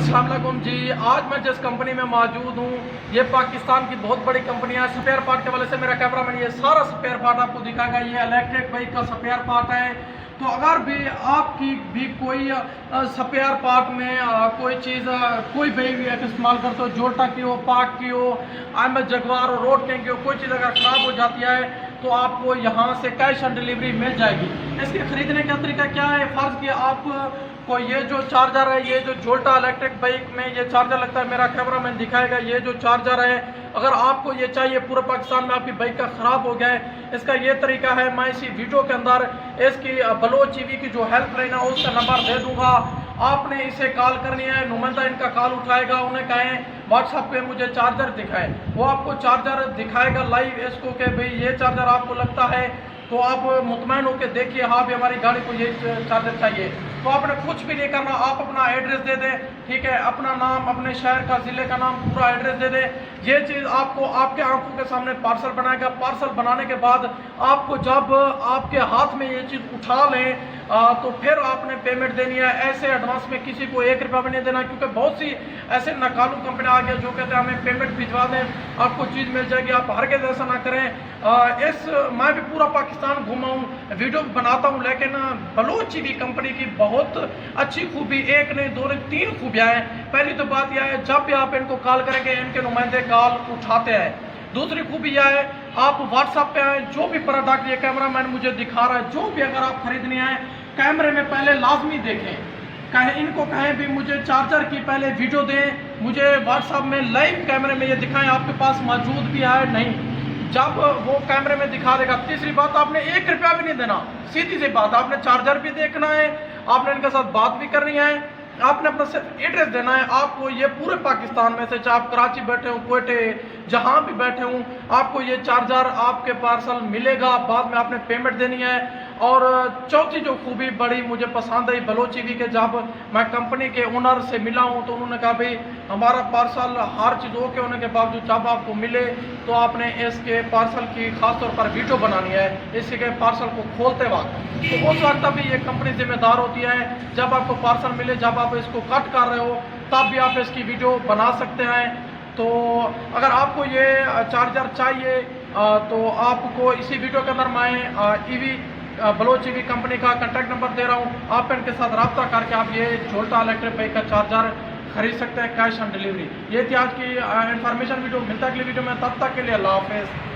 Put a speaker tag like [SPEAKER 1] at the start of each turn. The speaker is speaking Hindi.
[SPEAKER 1] अस्सलाम वालेकुम जी। आज मैं जिस कंपनी में मौजूद हूँ ये पाकिस्तान की बहुत बड़ी कंपनी है। स्पेयर पार्ट के वाले से मेरा कैमरा मैन ये सारा स्पेयर पार्ट आपको दिखाएगा। ये इलेक्ट्रिक बाइक का स्पेयर पार्ट है। तो अगर भी आपकी भी कोई स्पेयर पार्ट में कोई चीज़ कोई भी इस्तेमाल करते हो, जोल्टा की हो, पाक की हो, जगवार हो, रोड की हो, कोई चीज़ अगर ख़राब हो जाती है तो आपको यहाँ से कैश ऑन डिलीवरी मिल जाएगी। इसके खरीदने का तरीका क्या है? फ़र्ज़ कि आप को ये जो चार्जर है, ये जो जोल्टा इलेक्ट्रिक बाइक में ये चार्जर लगता है, मेरा कैमरा मैन दिखाएगा। ये जो चार्जर है अगर आपको ये चाहिए, पूरे पाकिस्तान में आपकी बाइक का ख़राब हो गया है, इसका ये तरीका है। मैं इसी वीडियो के अंदर इसकी बलोच टीवी की जो हेल्पलाइन है उसका नंबर दे दूंगा। आपने इसे कॉल करनी है, नुमाइंदा इनका कॉल उठाएगा, उन्हें कहें व्हाट्सएप पे मुझे चार्जर दिखाएं, वो आपको चार्जर दिखाएगा लाइव इसको कि भाई ये चार्जर आपको लगता है तो आप मुतमैन होकर देखिए, हाँ भी हमारी गाड़ी को ये चार्जर चाहिए। तो आपने कुछ भी नहीं करना, आप अपना एड्रेस दे दें, ठीक है, अपना नाम, अपने शहर का, ज़िले का नाम, पूरा एड्रेस दे दें। ये चीज़ आपको आपके आंखों के सामने पार्सल बनाएगा। पार्सल बनाने के बाद आपको जब आपके हाथ में ये चीज़ उठा लें तो फिर आपने पेमेंट देनी है। ऐसे एडवांस में किसी को 1 रुपया भी नहीं देना, क्योंकि बहुत सी ऐसे नाकालू कंपनी आ गया जो कहते हैं हमें पेमेंट भिजवा दें, आपको चीज़ मिल जाएगी। आप हरगिज़ ऐसा ना करें। मैं भी पूरा पाकिस्तान घूमा हूँ, वीडियो बनाता हूँ, लेकिन बलोच टीवी कंपनी की बहुत अच्छी खूबी, एक नहीं दो नहीं 3 खूबियाँ हैं। पहली तो बात यह है, जब भी आप इनको कॉल करेंगे इनके नुमाइंदे कॉल उठाते हैं। दूसरी खूबी यह है, आप व्हाट्सएप पे आए, जो भी प्रोडक्ट ये कैमरा मैन मुझे दिखा रहा है, जो भी अगर आप खरीदने आए, कैमरे में पहले लाजमी देखें। कहें इनको, कहें भी मुझे चार्जर की पहले वीडियो दें, मुझे व्हाट्सएप में लाइव कैमरे में ये दिखाएं आपके पास मौजूद भी है नहीं। जब वो कैमरे में दिखा देगा। तीसरी बात, आपने 1 रुपया भी नहीं देना, सीधी सी बात, आपने चार्जर भी देखना है, आपने इनके साथ बात भी करनी है, आपने अपना सिर्फ एड्रेस देना है। आपको ये पूरे पाकिस्तान में से, चाहे आप कराची बैठे हो, कोयटे, जहाँ भी बैठे हों, आपको ये चार्जर आपके पार्सल मिलेगा। बाद में आपने पेमेंट देनी है। और चौथी जो खूबी बड़ी मुझे पसंद आई बलोच टीवी के, जब मैं कंपनी के ओनर से मिला हूँ तो उन्होंने कहा भाई हमारा पार्सल हर चीज़ ओके होने के बावजूद जब आपको मिले तो आपने इसके पार्सल की खासतौर पर वीडियो बनानी है, इसके पार्सल को खोलते वक्त। तो उस वक्त भी ये कंपनी जिम्मेदार होती है। जब आपको पार्सल मिले, जब आप इसको कट कर रहे हो, तब भी आप इसकी वीडियो बना सकते हैं। तो अगर आपको ये चार्जर चाहिए तो आपको इसी वीडियो के अंदर मैं बलोच टीवी कंपनी का कॉन्टैक्ट नंबर दे रहा हूँ। आप इनके साथ रब्ता करके आप ये जोल्टा इलेक्ट्रिक बाइक का चार्जर खरीद सकते हैं कैश ऑन डिलीवरी। ये थी आज की इंफॉर्मेशन वीडियो। मिलता है अगली वीडियो में, तब तक के लिए अल्लाह हाफिज़।